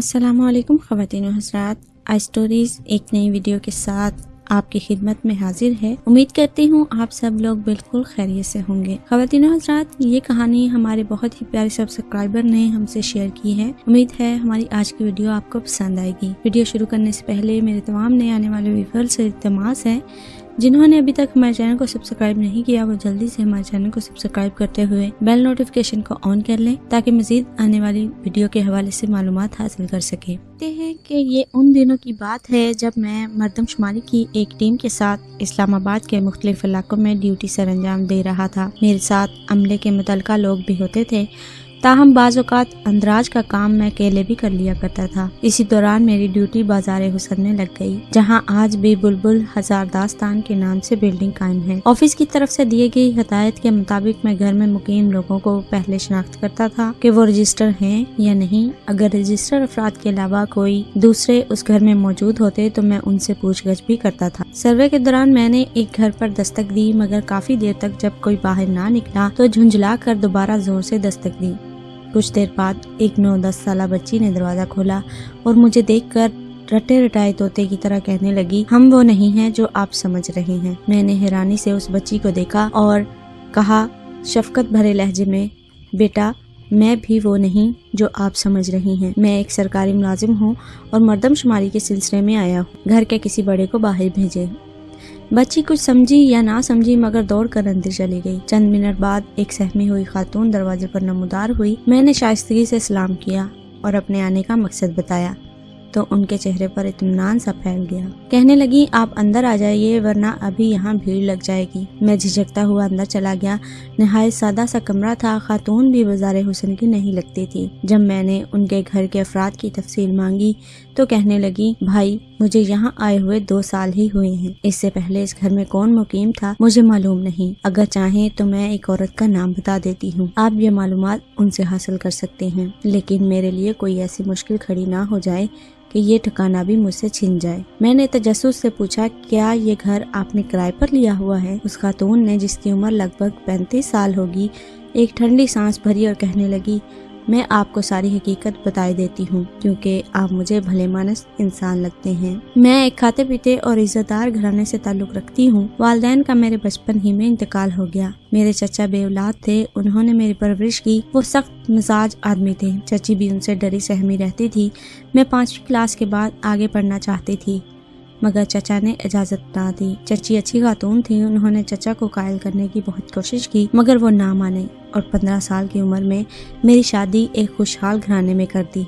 अस्सलामु अलैकुम ख़वातीन व हज़रात, आई स्टोरीज़ एक नई वीडियो के साथ आपकी खिदमत में हाजिर है। उम्मीद करती हूँ आप सब लोग बिल्कुल खैरियत से होंगे। ख़वातीन व हज़रात, ये कहानी हमारे बहुत ही प्यारे सब्सक्राइबर ने हमसे शेयर की है। उम्मीद है हमारी आज की वीडियो आपको पसंद आएगी। वीडियो शुरू करने से पहले मेरे तमाम नए आने वाले व्यूअर्स से इल्तिमास है, जिन्होंने अभी तक हमारे चैनल को सब्सक्राइब नहीं किया वो जल्दी से हमारे चैनल को सब्सक्राइब करते हुए बेल नोटिफिकेशन को ऑन कर लें ताकि मजीद आने वाली वीडियो के हवाले से मालूमात हासिल कर सके। कहते हैं कि ये उन दिनों की बात है जब मैं मर्दमशुमारी की एक टीम के साथ इस्लामाबाद के मुख्तलिफ इलाकों में ड्यूटी सर अंजाम दे रहा था। मेरे साथ अमले के मुतल्लिका लोग भी होते थे, ताहम बाज़ औक़ात अंदराज का काम मैं अकेले भी कर लिया करता था। इसी दौरान मेरी ड्यूटी बाजार हुस्न में लग गई, जहां आज भी बुलबुल हजार दास्तान के नाम से बिल्डिंग कायम है। ऑफिस की तरफ से दिए गई हदायत के मुताबिक मैं घर में मुकीम लोगों को पहले शनाख्त करता था कि वो रजिस्टर हैं या नहीं। अगर रजिस्टर अफराद के अलावा कोई दूसरे उस घर में मौजूद होते तो मैं उनसे पूछगछ भी करता था। सर्वे के दौरान मैंने एक घर पर दस्तक दी, मगर काफी देर तक जब कोई बाहर ना निकला तो झुंझला कर दोबारा जोर से दस्तक दी। कुछ देर बाद एक 9-10 साला बच्ची ने दरवाजा खोला और मुझे देखकर रटे रटाए तोते की तरह कहने लगी, हम वो नहीं हैं जो आप समझ रहे हैं। मैंने हैरानी से उस बच्ची को देखा और कहा शफकत भरे लहजे में, बेटा मैं भी वो नहीं जो आप समझ रही हैं। मैं एक सरकारी मुलाजिम हूँ और मर्दमशुमारी के सिलसिले में आया हूँ। घर के किसी बड़े को बाहर भेजे। बच्ची कुछ समझी या ना समझी मगर दौड़कर अंदर चली गई। चंद मिनट बाद एक सहमी हुई खातून दरवाजे पर नमूदार हुई। मैंने शाइस्तगी से सलाम किया और अपने आने का मकसद बताया तो उनके चेहरे पर इत्मीनान सा फैल गया। कहने लगी, आप अंदर आ जाइए वरना अभी यहाँ भीड़ लग जाएगी। मैं झिझकता हुआ अंदर चला गया। नहायत सादा सा कमरा था। खातून भी बाजार हुस्न की नहीं लगती थी। जब मैंने उनके घर के अफराद की तफसील मांगी तो कहने लगी, भाई मुझे यहाँ आए हुए 2 साल ही हुए हैं। इससे पहले इस घर में कौन मुकीम था मुझे मालूम नहीं। अगर चाहें तो मैं एक औरत का नाम बता देती हूँ, आप ये मालूमात उनसे हासिल कर सकते हैं, लेकिन मेरे लिए कोई ऐसी मुश्किल खड़ी ना हो जाए कि ये ठिकाना भी मुझसे छिन जाए। मैंने तजस्सुस से पूछा, क्या ये घर आपने किराए पर लिया हुआ है? उस खातून ने, जिसकी उम्र लगभग 35 साल होगी, एक ठंडी सांस भरी और कहने लगी, मैं आपको सारी हकीकत बताई देती हूँ क्योंकि आप मुझे भले मानस इंसान लगते हैं। मैं एक खाते पीते और इज्जतदार घराने से ताल्लुक रखती हूँ। वालिदैन का मेरे बचपन ही में इंतकाल हो गया। मेरे चचा बेऔलाद थे, उन्होंने मेरी परवरिश की। वो सख्त मिजाज आदमी थे। चची भी उनसे डरी सहमी रहती थी। मैं 5वीं क्लास के बाद आगे पढ़ना चाहती थी मगर चचा ने इजाजत ना दी। चची अच्छी खातून थी। उन्होंने चचा को कायल करने की बहुत कोशिश की मगर वो ना माने और 15 साल की उम्र में मेरी शादी एक खुशहाल घराने में कर दी।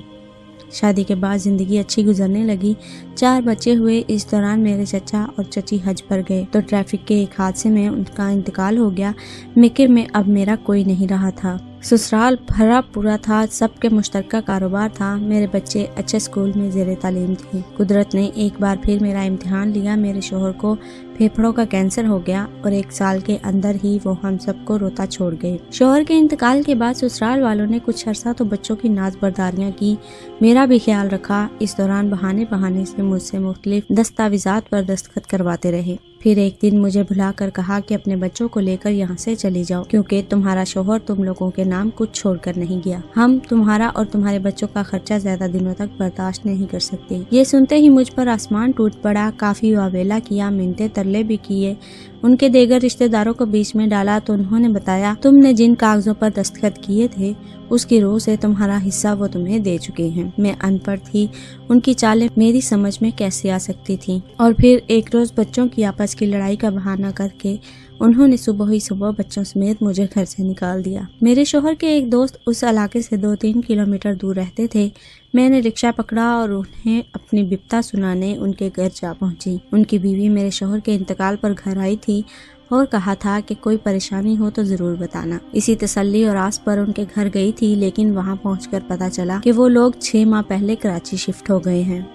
शादी के बाद जिंदगी अच्छी गुजरने लगी। 4 बच्चे हुए। इस दौरान मेरे चचा और चची हज पर गए तो ट्रैफिक के एक हादसे में उनका इंतकाल हो गया। मेके में अब मेरा कोई नहीं रहा था। ससुराल भरा पूरा था। सबके मुश्तरका कारोबार था। मेरे बच्चे अच्छे स्कूल में ज़ेरे तालीम थे। कुदरत ने एक बार फिर मेरा इम्तिहान लिया। मेरे शोहर को फेफड़ों का कैंसर हो गया और 1 साल के अंदर ही वो हम सबको रोता छोड़ गए। शोहर के इंतकाल के बाद ससुराल वालों ने कुछ अरसा तो बच्चों की नाज़बरदारियां की, मेरा भी ख्याल रखा। इस दौरान बहाने बहाने से मुझसे मुख्तलिफ दस्तावेजात पर दस्तखत करवाते रहे। फिर एक दिन मुझे बुलाकर कहा कि अपने बच्चों को लेकर यहाँ से चली जाओ क्योंकि तुम्हारा शोहर तुम लोगों के नाम कुछ छोड़कर नहीं गया। हम तुम्हारा और तुम्हारे बच्चों का खर्चा ज्यादा दिनों तक बर्दाश्त नहीं कर सकते। ये सुनते ही मुझ पर आसमान टूट पड़ा। काफी वावेला किया, मिन्नतें तरले भी किए। उनके देगर रिश्तेदारों को बीच में डाला तो उन्होंने बताया, तुमने जिन कागजों पर दस्तखत किए थे उसकी रोह से तुम्हारा हिस्सा वो तुम्हें दे चुके हैं। मैं अनपढ़ थी, उनकी चालें मेरी समझ में कैसे आ सकती थी। और फिर एक रोज बच्चों की आपस की लड़ाई का बहाना करके उन्होंने सुबह ही सुबह बच्चों समेत मुझे घर से निकाल दिया। मेरे शोहर के एक दोस्त उस इलाके से 2-3 किलोमीटर दूर रहते थे। मैंने रिक्शा पकड़ा और उन्हें अपनी बिपता सुनाने उनके घर जा पहुंची। उनकी बीवी मेरे शोहर के इंतकाल पर घर आई थी और कहा था कि कोई परेशानी हो तो जरूर बताना। इसी तसल्ली और आस पर उनके घर गई थी, लेकिन वहां पहुंचकर पता चला कि वो लोग 6 माह पहले कराची शिफ्ट हो गए हैं।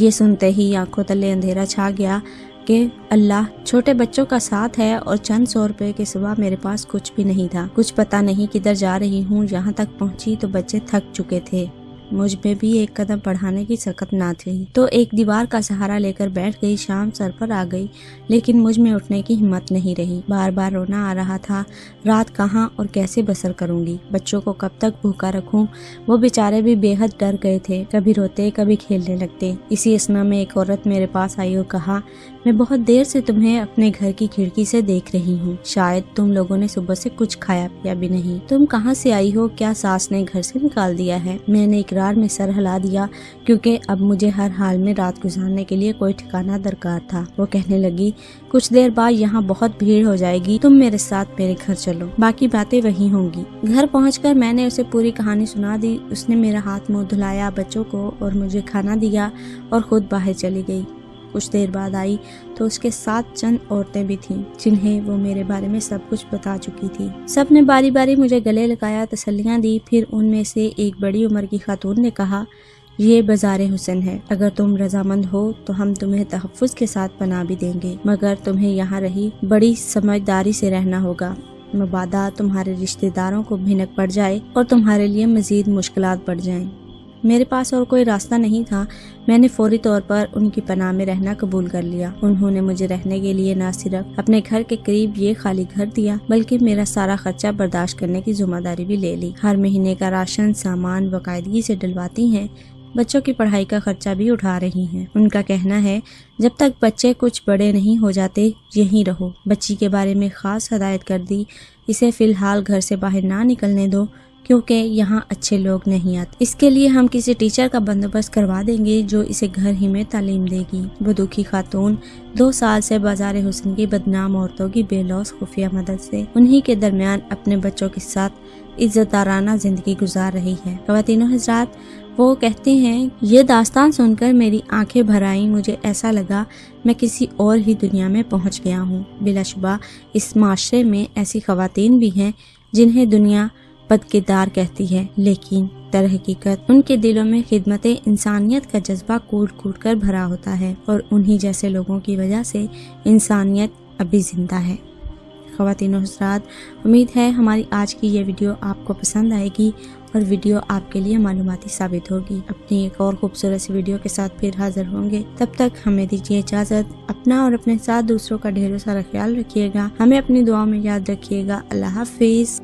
ये सुनते ही आंखों तले अंधेरा छा गया कि अल्लाह, छोटे बच्चों का साथ है और चंद 100 रुपए के सिवा मेरे पास कुछ भी नहीं था। कुछ पता नहीं किधर जा रही हूँ। यहाँ तक पहुँची तो बच्चे थक चुके थे। मुझ में भी एक कदम बढ़ाने की सकत ना थी, तो एक दीवार का सहारा लेकर बैठ गई। शाम सर पर आ गई, लेकिन मुझ में उठने की हिम्मत नहीं रही। बार बार रोना आ रहा था। रात कहाँ और कैसे बसर करूंगी? बच्चों को कब तक भूखा रखूं? वो बेचारे भी बेहद डर गए थे, कभी रोते कभी खेलने लगते। इसी असना में एक औरत मेरे पास आई और कहा, मैं बहुत देर से तुम्हें अपने घर की खिड़की से देख रही हूँ। शायद तुम लोगों ने सुबह से कुछ खाया पिया भी नहीं। तुम कहाँ से आई हो? क्या सास ने घर से निकाल दिया है? मैंने इकरार में सर हिला दिया, क्योंकि अब मुझे हर हाल में रात गुजारने के लिए कोई ठिकाना दरकार था। वो कहने लगी, कुछ देर बाद यहाँ बहुत भीड़ हो जाएगी, तुम मेरे साथ मेरे घर चलो, बाकी बातें वहीं होंगी। घर पहुँचकर मैंने उसे पूरी कहानी सुना दी। उसने मेरा हाथ मुंह धुलाया, बच्चों को और मुझे खाना दिया और खुद बाहर चली गई। कुछ देर बाद आई तो उसके साथ चंद औरतें भी थीं, जिन्हें वो मेरे बारे में सब कुछ बता चुकी थी। सब ने बारी बारी मुझे गले लगाया, तसल्लियां दी। फिर उनमें से एक बड़ी उम्र की खातून ने कहा, ये बाजार हुस्न है, अगर तुम रजामंद हो तो हम तुम्हें तहफ्फुज के साथ पनाह भी देंगे, मगर तुम्हें यहाँ रही बड़ी समझदारी से रहना होगा, मबादा तुम्हारे रिश्तेदारों को भिनक पड़ जाए और तुम्हारे लिए मजीद मुश्किलात बढ़ जाएं। मेरे पास और कोई रास्ता नहीं था। मैंने फौरी तौर पर उनकी पनाह में रहना कबूल कर लिया। उन्होंने मुझे रहने के लिए न सिर्फ अपने घर के करीब ये खाली घर दिया, बल्कि मेरा सारा खर्चा बर्दाश्त करने की जिम्मेदारी भी ले ली। हर महीने का राशन सामान बाकायदगी से डलवाती हैं। बच्चों की पढ़ाई का खर्चा भी उठा रही हैं। उनका कहना है, जब तक बच्चे कुछ बड़े नहीं हो जाते यहीं रहो। बच्ची के बारे में खास हदायत कर दी, इसे फिलहाल घर से बाहर ना निकलने दो, क्योंकि यहाँ अच्छे लोग नहीं आते। इसके लिए हम किसी टीचर का बंदोबस्त करवा देंगे जो इसे घर ही में तालीम देगी। वो दुखी खातून 2 साल से बाजार हुस्न की बदनाम औरतों की बेलौस खुफिया मदद से उन्हीं के दरमियान अपने बच्चों के साथ इज्जतदाराना जिंदगी गुजार रही है। ख़वातीनो हज़रात, वो कहते हैं, ये दास्तान सुनकर मेरी आंखें भर आईं। मुझे ऐसा लगा मैं किसी और ही दुनिया में पहुँच गया हूँ। बिलाशुबा इस माशरे में ऐसी ख़वातीन भी हैं जिन्हें दुनिया बदकिरदार कहती है, लेकिन दर हकीकत उनके दिलों में खिदमत इंसानियत का जज्बा कूट कूट कर भरा होता है, और उन्हीं जैसे लोगों की वजह से इंसानियत अभी जिंदा है। ख़वातीनो हज़रात, उम्मीद है हमारी आज की ये वीडियो आपको पसंद आएगी और वीडियो आपके लिए मालूमाती साबित होगी। अपनी एक और खूबसूरत सी वीडियो के साथ फिर हाजिर होंगे। तब तक हमें दीजिए इजाज़त। अपना और अपने साथ दूसरों का ढेरों सारा ख्याल रखिएगा। हमें अपनी दुआओं में याद रखिएगा। अल्लाह हाफिज़।